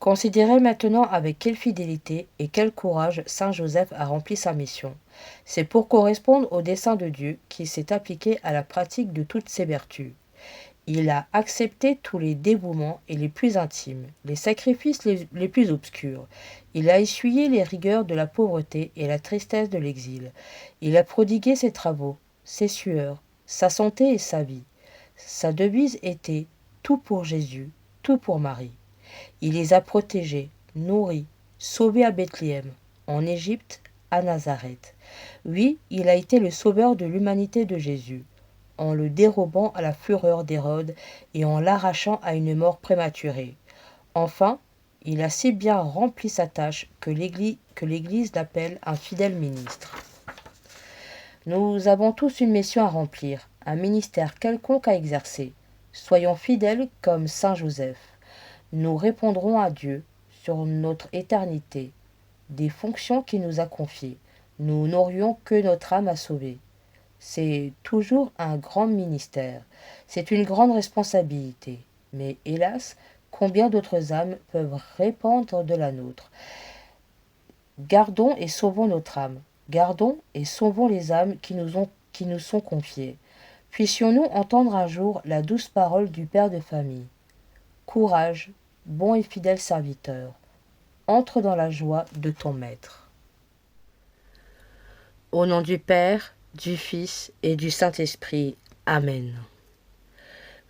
Considérez maintenant avec quelle fidélité et quel courage Saint Joseph a rempli sa mission. C'est pour correspondre au dessein de Dieu qu'il s'est appliqué à la pratique de toutes ses vertus. Il a accepté tous les dévouements et les plus intimes, les sacrifices les plus obscurs. Il a essuyé les rigueurs de la pauvreté et la tristesse de l'exil. Il a prodigué ses travaux, ses sueurs, sa santé et sa vie. Sa devise était « Tout pour Jésus, tout pour Marie ». Il les a protégés, nourris, sauvés à Bethléem, en Égypte, à Nazareth. Oui, il a été le sauveur de l'humanité de Jésus, en le dérobant à la fureur d'Hérode et en l'arrachant à une mort prématurée. Enfin, il a si bien rempli sa tâche que l'Église l'appelle un fidèle ministre. Nous avons tous une mission à remplir, un ministère quelconque à exercer. Soyons fidèles comme Saint Joseph. Nous répondrons à Dieu sur notre éternité, des fonctions qu'il nous a confiées. Nous n'aurions que notre âme à sauver. C'est toujours un grand ministère, c'est une grande responsabilité. Mais hélas, combien d'autres âmes peuvent répandre de la nôtre? Gardons et sauvons notre âme. Gardons et sauvons les âmes qui nous sont confiées. Puissions-nous entendre un jour la douce parole du Père de famille. Courage, bon et fidèle serviteur, entre dans la joie de ton Maître. Au nom du Père, du Fils et du Saint-Esprit. Amen.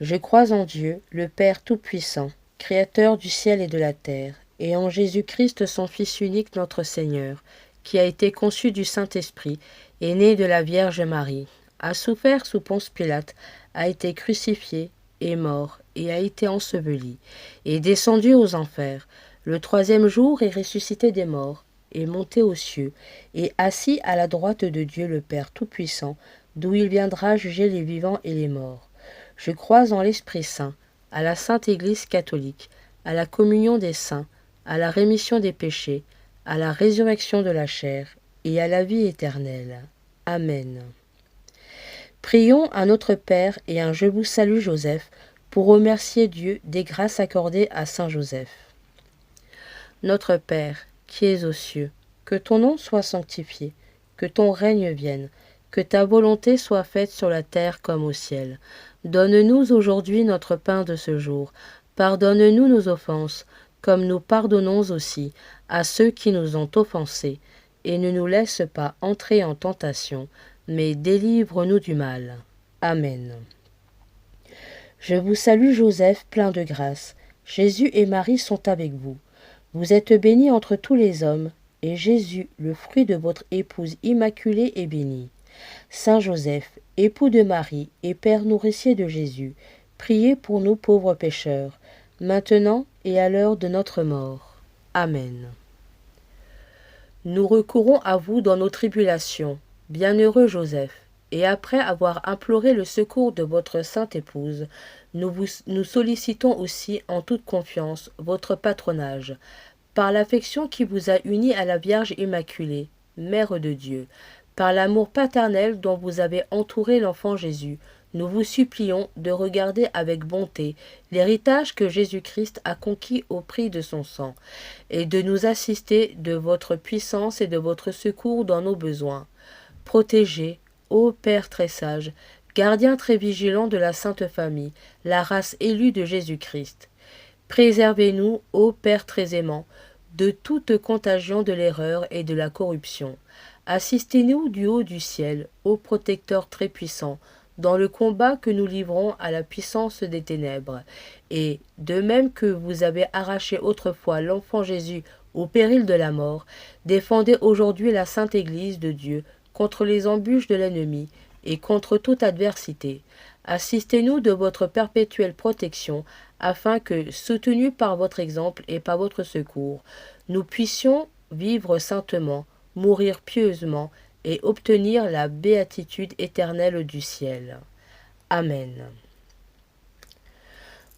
Je crois en Dieu, le Père Tout-Puissant, Créateur du ciel et de la terre, et en Jésus-Christ, son Fils unique, notre Seigneur, qui a été conçu du Saint-Esprit, est né de la Vierge Marie, a souffert sous Ponce Pilate, a été crucifié, est mort, et a été enseveli, est descendu aux enfers, le troisième jour est ressuscité des morts, est monté aux cieux, et assis à la droite de Dieu le Père Tout-Puissant, d'où il viendra juger les vivants et les morts. Je crois en l'Esprit Saint, à la Sainte Église catholique, à la communion des saints, à la rémission des péchés, à la résurrection de la chair, et à la vie éternelle. Amen. Prions à notre Père et un Je vous salue Joseph, pour remercier Dieu des grâces accordées à Saint Joseph. Notre Père, qui es aux cieux, que ton nom soit sanctifié, que ton règne vienne, que ta volonté soit faite sur la terre comme au ciel. Donne-nous aujourd'hui notre pain de ce jour. Pardonne-nous nos offenses, comme nous pardonnons aussi à ceux qui nous ont offensés. Et ne nous laisse pas entrer en tentation, mais délivre-nous du mal. Amen. Je vous salue Joseph, plein de grâce. Jésus et Marie sont avec vous. Vous êtes béni entre tous les hommes, et Jésus, le fruit de votre épouse immaculée, est béni. Saint Joseph, époux de Marie et père nourricier de Jésus, priez pour nous pauvres pécheurs, maintenant et à l'heure de notre mort. Amen. Nous recourons à vous dans nos tribulations, bienheureux Joseph, et après avoir imploré le secours de votre sainte épouse, nous sollicitons aussi en toute confiance votre patronage, par l'affection qui vous a unis à la Vierge Immaculée, Mère de Dieu, par l'amour paternel dont vous avez entouré l'enfant Jésus, nous vous supplions de regarder avec bonté l'héritage que Jésus-Christ a conquis au prix de son sang, et de nous assister de votre puissance et de votre secours dans nos besoins. Protégez, ô Père très sage, gardien très vigilant de la Sainte Famille, la race élue de Jésus-Christ. Préservez-nous, ô Père très aimant, de toute contagion de l'erreur et de la corruption. Assistez-nous du haut du ciel, ô protecteur très puissant, dans le combat que nous livrons à la puissance des ténèbres. Et, de même que vous avez arraché autrefois l'enfant Jésus au péril de la mort, défendez aujourd'hui la Sainte Église de Dieu contre les embûches de l'ennemi et contre toute adversité. Assistez-nous de votre perpétuelle protection, afin que, soutenus par votre exemple et par votre secours, nous puissions vivre saintement, mourir pieusement et obtenir la béatitude éternelle du ciel. Amen.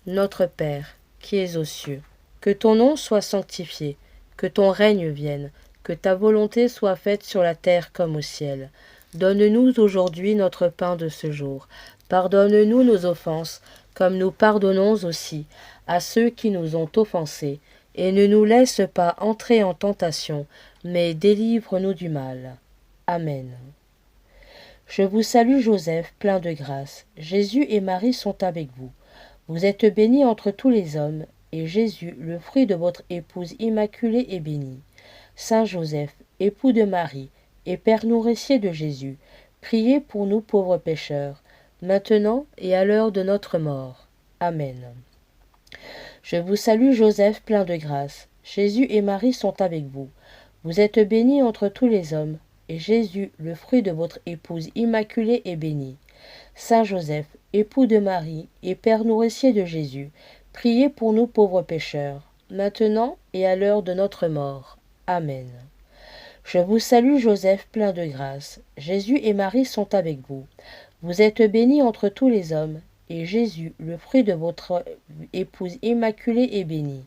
Notre Père, qui es aux cieux, que ton nom soit sanctifié, que ton règne vienne, que ta volonté soit faite sur la terre comme au ciel. Donne-nous aujourd'hui notre pain de ce jour. Pardonne-nous nos offenses, comme nous pardonnons aussi à ceux qui nous ont offensés, et ne nous laisse pas entrer en tentation, mais délivre-nous du mal. Amen. Je vous salue Joseph, plein de grâce. Jésus et Marie sont avec vous. Vous êtes béni entre tous les hommes, et Jésus, le fruit de votre épouse immaculée, est béni. Saint Joseph, époux de Marie, et Père nourricier de Jésus, priez pour nous pauvres pécheurs, maintenant et à l'heure de notre mort. Amen. Je vous salue Joseph, plein de grâce. Jésus et Marie sont avec vous. Vous êtes béni entre tous les hommes, et Jésus, le fruit de votre épouse immaculée, est béni. Saint Joseph, époux de Marie et Père nourricier de Jésus, priez pour nous pauvres pécheurs, maintenant et à l'heure de notre mort. Amen. Je vous salue Joseph, plein de grâce. Jésus et Marie sont avec vous. Vous êtes béni entre tous les hommes, et Jésus, le fruit de votre épouse immaculée, est béni.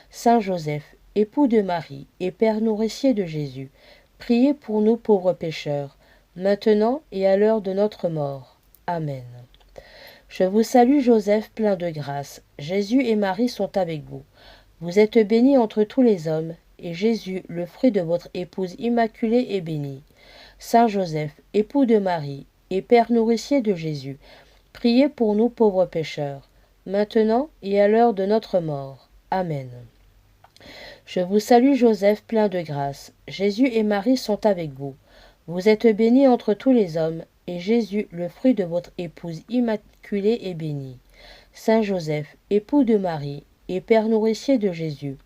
Saint Joseph, époux de Marie et Père nourricier de Jésus, priez pour nous pauvres pécheurs, maintenant et à l'heure de notre mort. Amen. Je vous salue Joseph, plein de grâce. Jésus et Marie sont avec vous. Vous êtes béni entre tous les hommes, et Jésus, le fruit de votre épouse immaculée, est béni. Saint Joseph, époux de Marie et Père nourricier de Jésus, priez pour nous pauvres pécheurs, maintenant et à l'heure de notre mort. Amen. Je vous salue Joseph, plein de grâce. Jésus et Marie sont avec vous. Vous êtes béni entre tous les hommes, et Jésus, le fruit de votre épouse immaculée, est béni. Saint Joseph, époux de Marie et Père nourricier de Jésus,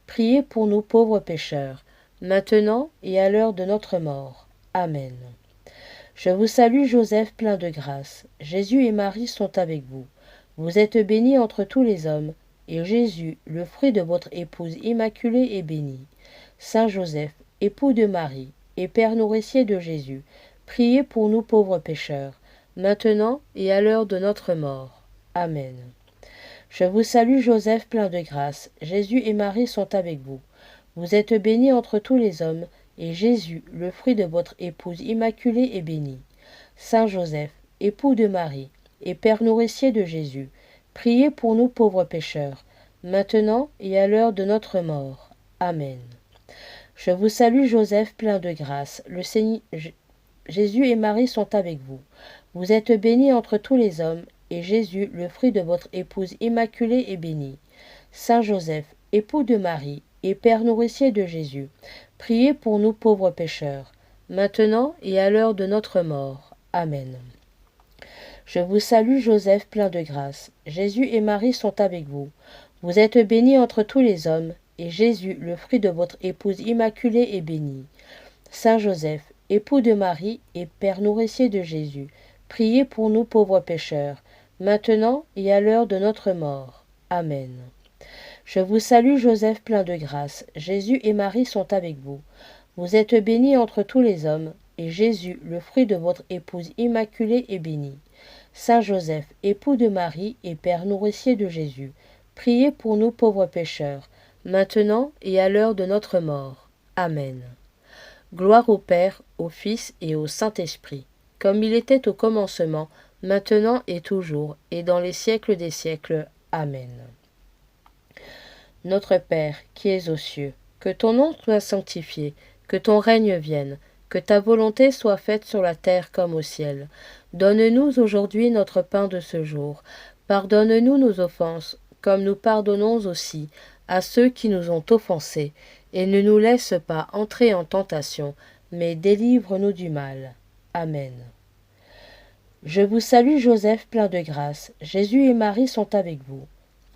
priez pour nous pauvres pécheurs, maintenant et à l'heure de notre mort. Amen. Je vous salue Joseph, plein de grâce. Jésus et Marie sont avec vous. Vous êtes béni entre tous les hommes, et Jésus, le fruit de votre épouse immaculée, est béni. Saint Joseph, époux de Marie et Père nourricier de Jésus, priez pour nous pauvres pécheurs, maintenant et à l'heure de notre mort. Amen. Je vous salue Joseph, plein de grâce. Jésus et Marie sont avec vous. Vous êtes béni entre tous les hommes, et Jésus, le fruit de votre épouse immaculée, est béni. Saint Joseph, époux de Marie et Père nourricier de Jésus, priez pour nous pauvres pécheurs, maintenant et à l'heure de notre mort. Amen. Je vous salue Joseph, plein de grâce. Jésus et Marie sont avec vous. Vous êtes béni entre tous les hommes, et Jésus, le fruit de votre épouse immaculée, est béni. Saint Joseph, époux de Marie et Père nourricier de Jésus, priez pour nous pauvres pécheurs, maintenant et à l'heure de notre mort. Amen. Je vous salue Joseph, plein de grâce. Jésus et Marie sont avec vous. Vous êtes béni entre tous les hommes, et Jésus, le fruit de votre épouse immaculée, est béni. Saint Joseph, époux de Marie et Père nourricier de Jésus, priez pour nous pauvres pécheurs, maintenant et à l'heure de notre mort. Amen. Je vous salue Joseph, plein de grâce. Jésus et Marie sont avec vous. Vous êtes béni entre tous les hommes, et Jésus, le fruit de votre épouse immaculée, est béni. Saint Joseph, époux de Marie et Père nourricier de Jésus, priez pour nous pauvres pécheurs, maintenant et à l'heure de notre mort. Amen. Gloire au Père, au Fils et au Saint-Esprit, comme il était au commencement, maintenant et toujours, et dans les siècles des siècles. Amen. Notre Père, qui es aux cieux, que ton nom soit sanctifié, que ton règne vienne, que ta volonté soit faite sur la terre comme au ciel. Donne-nous aujourd'hui notre pain de ce jour. Pardonne-nous nos offenses, comme nous pardonnons aussi à ceux qui nous ont offensés, et ne nous laisse pas entrer en tentation, mais délivre-nous du mal. Amen. Je vous salue Joseph, plein de grâce. Jésus et Marie sont avec vous.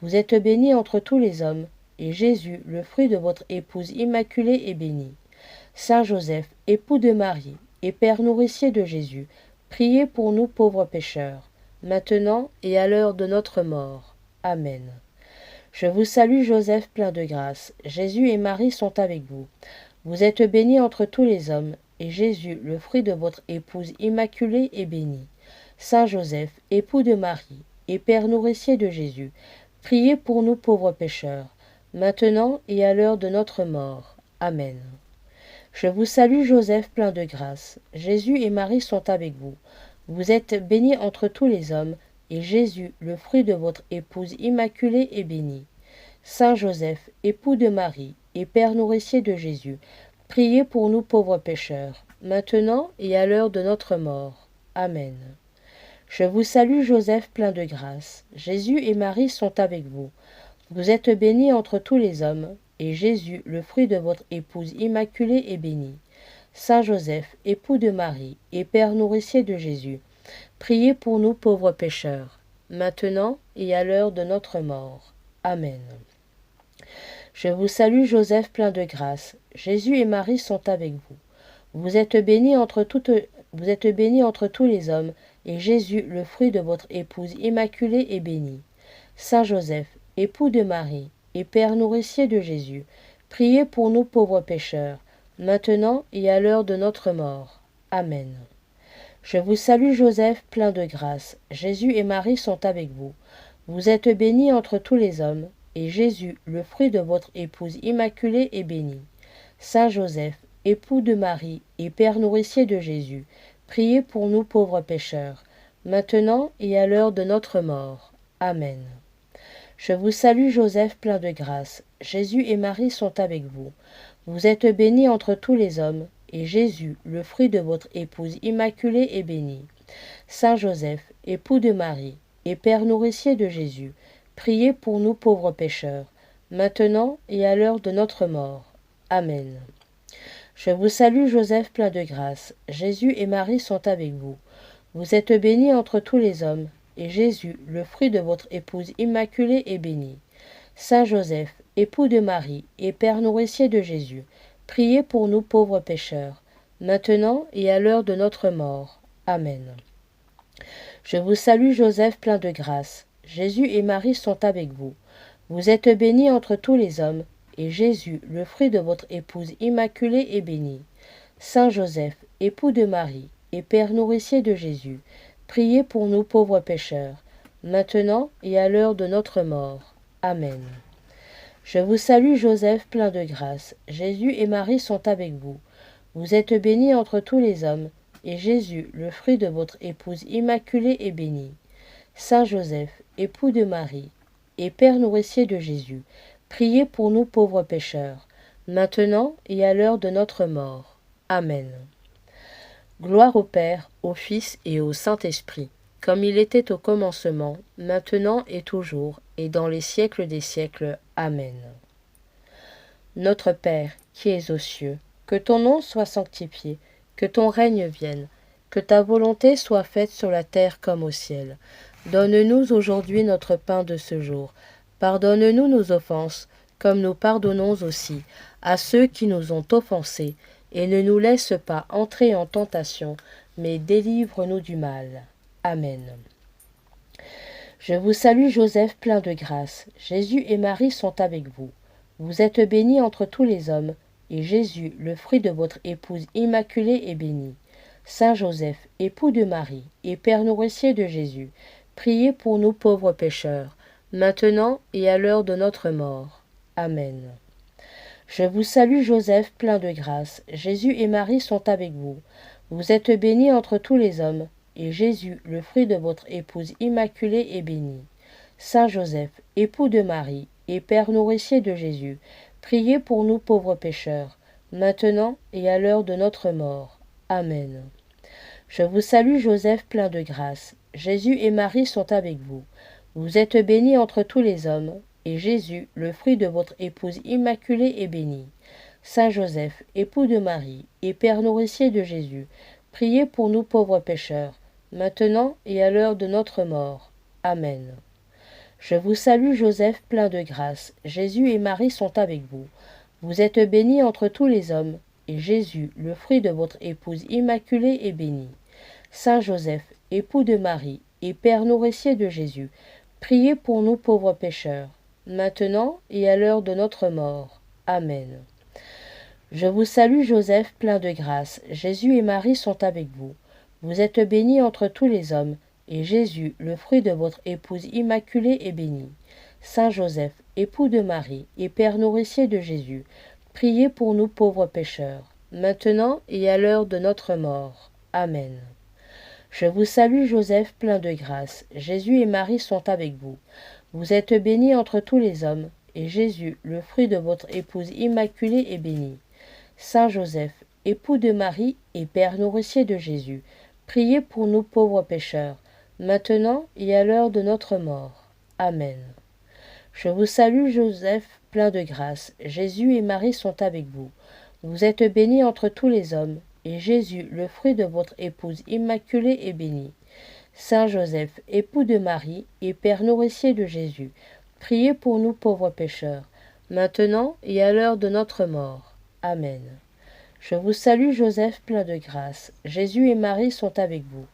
Vous êtes béni entre tous les hommes, et Jésus, le fruit de votre épouse immaculée, est béni. Saint Joseph, époux de Marie et Père nourricier de Jésus, priez pour nous pauvres pécheurs, maintenant et à l'heure de notre mort. Amen. Je vous salue Joseph, plein de grâce. Jésus et Marie sont avec vous. Vous êtes béni entre tous les hommes, et Jésus, le fruit de votre épouse immaculée, est béni. Saint Joseph, époux de Marie et Père nourricier de Jésus, priez pour nous pauvres pécheurs, maintenant et à l'heure de notre mort. Amen. Je vous salue Joseph, plein de grâce. Jésus et Marie sont avec vous. Vous êtes béni entre tous les hommes, et Jésus, le fruit de votre épouse immaculée, est béni. Saint Joseph, époux de Marie et Père nourricier de Jésus, priez pour nous pauvres pécheurs, maintenant et à l'heure de notre mort. Amen. Je vous salue Joseph, plein de grâce. Jésus et Marie sont avec vous. Vous êtes béni entre tous les hommes, et Jésus, le fruit de votre épouse immaculée, est béni. Saint Joseph, époux de Marie et Père nourricier de Jésus, priez pour nous pauvres pécheurs, maintenant et à l'heure de notre mort. Amen. Je vous salue Joseph, plein de grâce. Jésus et Marie sont avec vous. Vous êtes béni entre tous les hommes, et Jésus, le fruit de votre épouse immaculée, est béni. Saint Joseph, époux de Marie et Père nourricier de Jésus, priez pour nous pauvres pécheurs, maintenant et à l'heure de notre mort. Amen. Je vous salue Joseph, plein de grâce. Jésus et Marie sont avec vous. Vous êtes béni entre tous les hommes, et Jésus, le fruit de votre épouse immaculée, est béni. Saint Joseph, époux de Marie et Père nourricier de Jésus, priez pour nous pauvres pécheurs, maintenant et à l'heure de notre mort. Amen. Je vous salue Joseph, plein de grâce. Jésus et Marie sont avec vous. Vous êtes béni entre tous les hommes, et Jésus, le fruit de votre épouse immaculée, est béni. Saint Joseph, époux de Marie et Père nourricier de Jésus, priez pour nous pauvres pécheurs, maintenant et à l'heure de notre mort. Amen. Je vous salue Joseph, plein de grâce. Jésus et Marie sont avec vous. Vous êtes béni entre tous les hommes, et Jésus, le fruit de votre épouse immaculée, est béni. Saint Joseph, époux de Marie et Père nourricier de Jésus, priez pour nous pauvres pécheurs, maintenant et à l'heure de notre mort. Amen. Je vous salue Joseph, plein de grâce. Jésus et Marie sont avec vous. Vous êtes béni entre tous les hommes, et Jésus, le fruit de votre épouse immaculée, est béni. Saint Joseph, époux de Marie et Père nourricier de Jésus, priez pour nous pauvres pécheurs, maintenant et à l'heure de notre mort. Amen. Je vous salue Joseph, plein de grâce. Jésus et Marie sont avec vous. Vous êtes béni entre tous les hommes, et Jésus, le fruit de votre épouse immaculée, est béni. Saint Joseph, époux de Marie et Père nourricier de Jésus, priez pour nous pauvres pécheurs, maintenant et à l'heure de notre mort. Amen. Gloire au Père, au Fils et au Saint-Esprit, comme il était au commencement, maintenant et toujours, et dans les siècles des siècles. Amen. Notre Père, qui es aux cieux, que ton nom soit sanctifié, que ton règne vienne, que ta volonté soit faite sur la terre comme au ciel. Donne-nous aujourd'hui notre pain de ce jour. Pardonne-nous nos offenses, comme nous pardonnons aussi à ceux qui nous ont offensés, et ne nous laisse pas entrer en tentation, mais délivre-nous du mal. Amen. Je vous salue Joseph, plein de grâce. Jésus et Marie sont avec vous. Vous êtes béni entre tous les hommes, et Jésus, le fruit de votre épouse immaculée, est béni. Saint Joseph, époux de Marie et Père nourricier de Jésus, priez pour nous pauvres pécheurs, maintenant et à l'heure de notre mort. Amen. Je vous salue Joseph, plein de grâce. Jésus et Marie sont avec vous. Vous êtes béni entre tous les hommes, et Jésus, le fruit de votre épouse immaculée, est béni. Saint Joseph, époux de Marie et Père nourricier de Jésus, priez pour nous pauvres pécheurs, maintenant et à l'heure de notre mort. Amen. Je vous salue Joseph, plein de grâce. Jésus et Marie sont avec vous. Vous êtes béni entre tous les hommes, et Jésus, le fruit de votre épouse immaculée, est béni. Saint Joseph, époux de Marie et Père nourricier de Jésus, priez pour nous pauvres pécheurs, maintenant et à l'heure de notre mort. Amen. Je vous salue Joseph, plein de grâce. Jésus et Marie sont avec vous. Vous êtes béni entre tous les hommes, et Jésus, le fruit de votre épouse immaculée, est béni. Saint Joseph, époux de Marie et Père nourricier de Jésus, priez pour nous pauvres pécheurs, maintenant et à l'heure de notre mort. Amen. Je vous salue Joseph, plein de grâce. Jésus et Marie sont avec vous. Vous êtes béni entre tous les hommes, et Jésus, le fruit de votre épouse immaculée, est béni. Saint Joseph, époux de Marie et Père nourricier de Jésus, priez pour nous pauvres pécheurs, maintenant et à l'heure de notre mort. Amen. Je vous salue Joseph, plein de grâce. Jésus et Marie sont avec vous. Vous êtes béni entre tous les hommes, et Jésus, le fruit de votre épouse immaculée, est béni. Saint Joseph, époux de Marie et père nourricier de Jésus, priez pour nous pauvres pécheurs, maintenant et à l'heure de notre mort. Amen. Je vous salue Joseph, plein de grâce, Jésus et Marie sont avec vous. Vous êtes béni entre tous les hommes, et Jésus, le fruit de votre épouse immaculée, est béni. Saint Joseph, époux de Marie et père nourricier de Jésus, priez pour nous pauvres pécheurs, maintenant et à l'heure de notre mort. Amen. Je vous salue Joseph, plein de grâce, Jésus et Marie sont avec vous.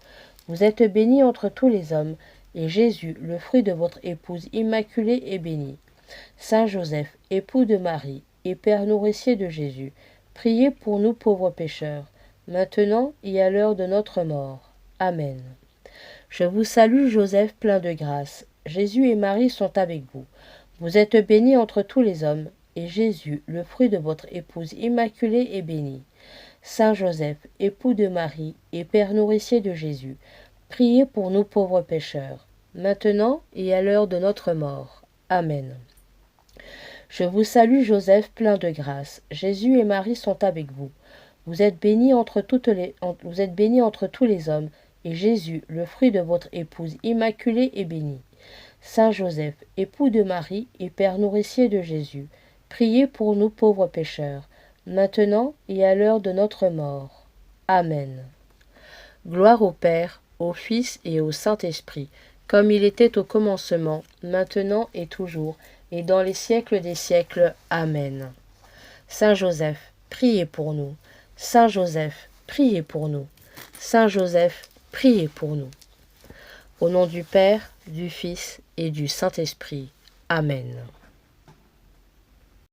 Vous êtes béni entre tous les hommes, et Jésus, le fruit de votre épouse immaculée, est béni. Saint Joseph, époux de Marie et père nourricier de Jésus, priez pour nous pauvres pécheurs, maintenant et à l'heure de notre mort. Amen. Je vous salue Joseph, plein de grâce, Jésus et Marie sont avec vous. Vous êtes béni entre tous les hommes, et Jésus, le fruit de votre épouse immaculée, est béni. Saint Joseph, époux de Marie et père nourricier de Jésus, priez pour nous pauvres pécheurs, maintenant et à l'heure de notre mort. Amen. Je vous salue Joseph, plein de grâce, Jésus et Marie sont avec vous. Vous êtes béni entre tous les hommes, et Jésus, le fruit de votre épouse immaculée, est béni. Saint Joseph, époux de Marie et père nourricier de Jésus, priez pour nous pauvres pécheurs, maintenant et à l'heure de notre mort. Amen. Gloire au Père, au Fils et au Saint-Esprit, comme il était au commencement, maintenant et toujours, et dans les siècles des siècles. Amen. Saint Joseph, priez pour nous. Saint Joseph, priez pour nous. Saint Joseph, priez pour nous. Au nom du Père, du Fils et du Saint-Esprit. Amen.